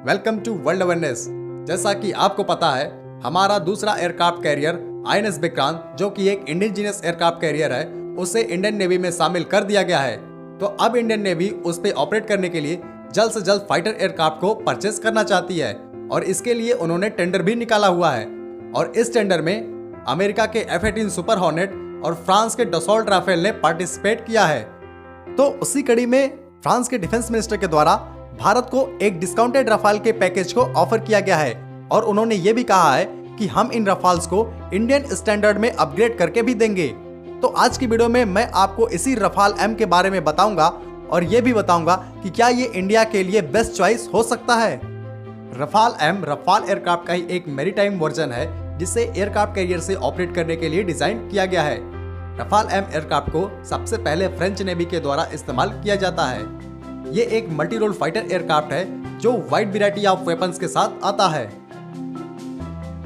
Welcome to world awareness. जैसा कि आपको पता है, हमारा दूसरा एयरक्राफ्ट कैरियर INS विक्रांत, जो कि एक इंडिजीनियस एयरक्राफ्ट कैरियर है, उसे इंडियन नेवी में शामिल कर दिया गया है। तो अब इंडियन नेवी उस पर ऑपरेट करने के लिए जल्द से जल्द फाइटर एयरक्राफ्ट को परचेस करना चाहती है और इसके लिए उन्होंने टेंडर भी निकाला हुआ है। और इस टेंडर में अमेरिका के F-18 सुपर हॉर्नेट और फ्रांस के डसॉल्ट राफेल ने पार्टिसिपेट किया है। तो उसी कड़ी में फ्रांस के डिफेंस मिनिस्टर के द्वारा भारत को एक डिस्काउंटेड रफाल के पैकेज को ऑफर किया गया है और उन्होंने ये भी कहा है कि हम इन रफाल्स को इंडियन स्टैंडर्ड में अपग्रेड करके भी देंगे। तो आज की वीडियो में मैं आपको इसी रफाल M के बारे में बताऊंगा और ये भी बताऊंगा कि क्या ये इंडिया के लिए बेस्ट चॉइस हो सकता है। रफाल M रफाल एयरक्राफ्ट का ही एक मैरीटाइम वर्जन है जिसे एयरक्राफ्ट कैरियर से ऑपरेट करने के लिए डिजाइन किया गया है। रफाल M एयरक्राफ्ट को सबसे पहले फ्रेंच नेवी के द्वारा इस्तेमाल किया जाता है। ये एक मल्टी रोल फाइटर एयरक्राफ्ट है जो वाइड वैरायटी ऑफ वेपन्स के साथ आता है।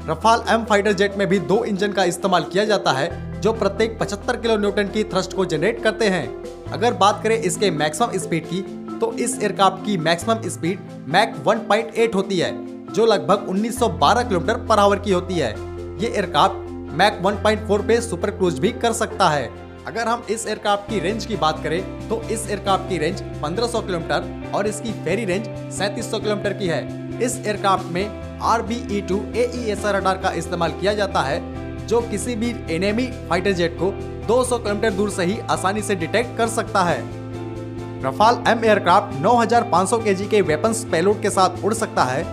रफाल M फाइटर जेट में भी 2 इंजन का इस्तेमाल किया जाता है जो प्रत्येक 75 किलो न्यूटन की थ्रस्ट को जनरेट करते हैं। अगर बात करें इसके मैक्सिमम स्पीड की, तो इस एयरक्राफ्ट की मैक्सिमम स्पीड मैक 1.8 होती है जो लगभग 1912 किलोमीटर पर आवर की होती है। ये एयरक्राफ्ट मैक 1.4 पे सुपर क्रूज भी कर सकता है। अगर हम इस एयरक्राफ्ट की रेंज की बात करें तो इस एयरक्राफ्ट की रेंज 1500 किलोमीटर और इसकी फेरी रेंज 3700 किलोमीटर की है। इस एयरक्राफ्ट में RBE-2 AESA रडार का इस्तेमाल किया जाता है जो किसी भी एनिमी फाइटर जेट को 200 किलोमीटर दूर से ही आसानी से डिटेक्ट कर सकता है। रफाल M एयरक्राफ्ट 9500 kg के वेपन्स पेलोड के साथ उड़ सकता है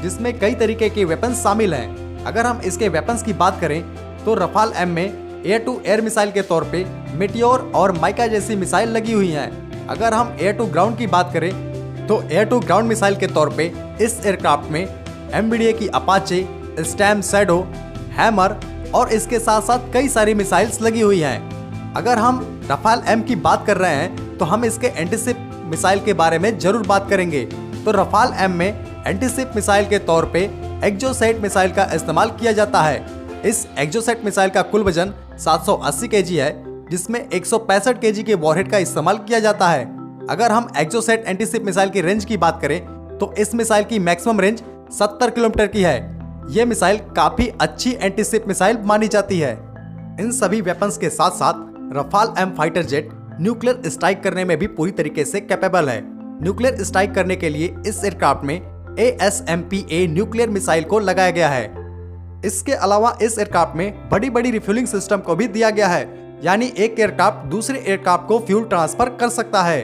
जिसमें कई तरीके के वेपन्स शामिल हैं। अगर हम इसके वेपन्स की बात करें तो रफाल M में एयर टू एयर मिसाइल के तौर पे मेटियोर और माइका जैसी मिसाइल लगी हुई हैं। अगर हम एयर टू ग्राउंड की बात करें तो एयर टू ग्राउंड मिसाइल के तौर पे इस एयरक्राफ्ट में MBDA की अपाचे, स्टैम शैडो, हैमर और इसके साथ साथ कई सारी मिसाइल्स लगी हुई हैं। अगर हम रफाल M की बात कर रहे हैं तो हम इसके एंटीशिप मिसाइल के बारे में जरूर बात करेंगे। तो रफाल M में एंटीशिप मिसाइल के तौर पे एक्जोसेट मिसाइल का इस्तेमाल किया जाता है। इस एक्जोसेट मिसाइल का कुल वजन 780 kg है जिसमें 165 kg के वॉरहेड का इस्तेमाल किया जाता है। अगर हम एक्जोसेट एंटीशिप मिसाइल की रेंज की बात करें तो इस मिसाइल की मैक्सिमम रेंज 70 किलोमीटर की है। ये मिसाइल काफी अच्छी एंटीशिप मिसाइल मानी जाती है। इन सभी वेपन्स के साथ साथ Rafale M fighter jet nuclear strike करने में भी पूरी तरीके से कैपेबल है। न्यूक्लियर स्ट्राइक करने के लिए इस एयरक्राफ्ट में ASMPA न्यूक्लियर मिसाइल को लगाया गया है। इसके अलावा इस एयरक्राफ्ट में बड़ी बड़ी रिफ्यूलिंग सिस्टम को भी दिया गया है, यानी एक एयरक्राफ्ट दूसरे एयरक्राफ्ट को फ्यूल ट्रांसफर कर सकता है।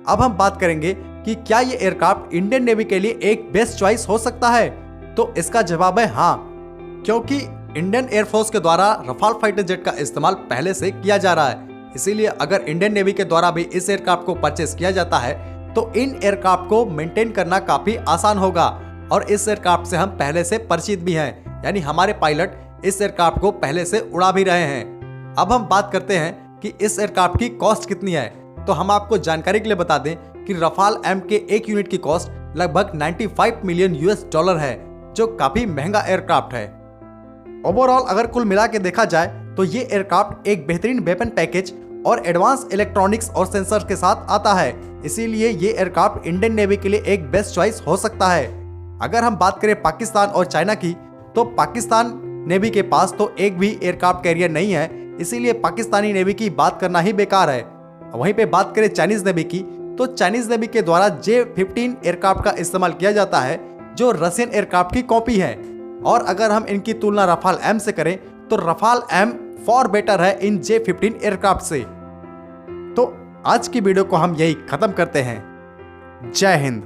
अब हम बात करेंगे कि क्या ये एयरक्राफ्ट इंडियन नेवी के लिए एक बेस्ट चॉइस हो सकता है, तो इसका जवाब है हाँ, क्योंकि इंडियन एयरफोर्स के द्वारा रफाल फाइटर जेट का इस्तेमाल पहले से किया जा रहा है। इसीलिए अगर इंडियन नेवी के द्वारा भी इस एयरक्राफ्ट को परचेस किया जाता है तो इन एयरक्राफ्ट को मेंटेन करना काफी आसान होगा और इस एयरक्राफ्ट से हम पहले से परिचित भी हैं, यानी हमारे पायलट इस एयरक्राफ्ट को पहले से उड़ा भी रहे हैं। अब हम बात करते हैं कि इस एयरक्राफ्ट की कॉस्ट कितनी है। तो हम आपको जानकारी के लिए बता दें कि रफाल M के एक यूनिट की कॉस्ट लगभग 95 मिलियन US$ है जो काफी महंगा एयरक्राफ्ट है। ओवरऑल अगर कुल मिला के देखा जाए तो ये एयरक्राफ्ट एक बेहतरीन वेपन पैकेज और एडवांस इलेक्ट्रॉनिक्स और सेंसर के साथ आता है। इसीलिए ये एयरक्राफ्ट इंडियन नेवी के लिए एक बेस्ट चॉइस हो सकता है। अगर हम बात करें पाकिस्तान और चाइना की, तो पाकिस्तान नेवी के पास तो एक भी एयरक्राफ्ट कैरियर नहीं है, इसीलिए पाकिस्तानी नेवी की बात करना ही बेकार है। वहीं पे बात करें चाइनीज नेवी की, तो चाइनीज नेवी के द्वारा J-15 एयरक्राफ्ट का इस्तेमाल किया जाता है जो रशियन एयरक्राफ्ट की कॉपी है। और अगर हम इनकी तुलना रफाल M से करें तो रफाल M फॉर बेटर है इन J-15 एयरक्राफ्ट से। तो आज की वीडियो को हम यही खत्म करते हैं। जय हिंद।